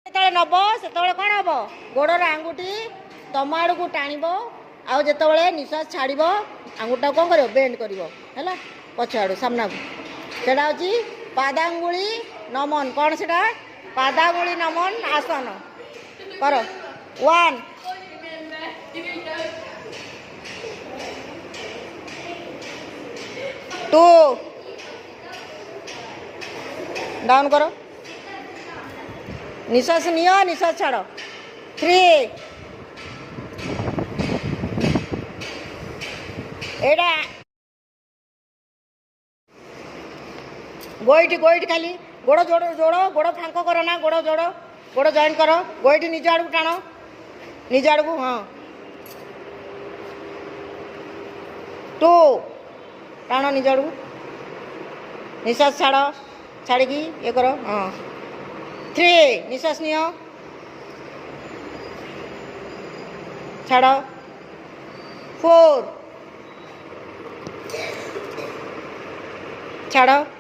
ଯେତେବେଳେ ନବ ସେତେବେଳେ କ'ଣ ହବ ଗୋଡ଼ର ଆଙ୍ଗୁଠି ତମ ଆଡ଼କୁ ଟାଣିବ ଆଉ ଯେତେବେଳେ ନିଶ୍ୱାସ ଛାଡ଼ିବ ଆଙ୍ଗୁଠିଟାକୁ କ'ଣ କରିବ ବେଣ୍ଡ କରିବ ହେଲା ପଛ ଆଡ଼ୁ ସାମ୍ନାକୁ ସେଇଟା ହେଉଛି ପାଦାଙ୍ଗୁଳି ନମନ କ'ଣ ସେଇଟା ପାଦାଙ୍ଗୁଳି ନମନ ଆସନ କର 1 2 डाउन करो निश्वास नियो निश्वास छाड़ 3 एडा गोईठी गोईठी खाली गोड़ जोड़ जोड़ गोड़ फांक करो ना गोड़ जोड़ गोड़ जॉइन करो गोईठी निज आड़ को टाण निज आड़ को हाँ 2 टाण निज आड़ को निश्वास छाड़ छाड़ी ये करो हाँ 3 निश्वास नियो छाड़ 4 छाड़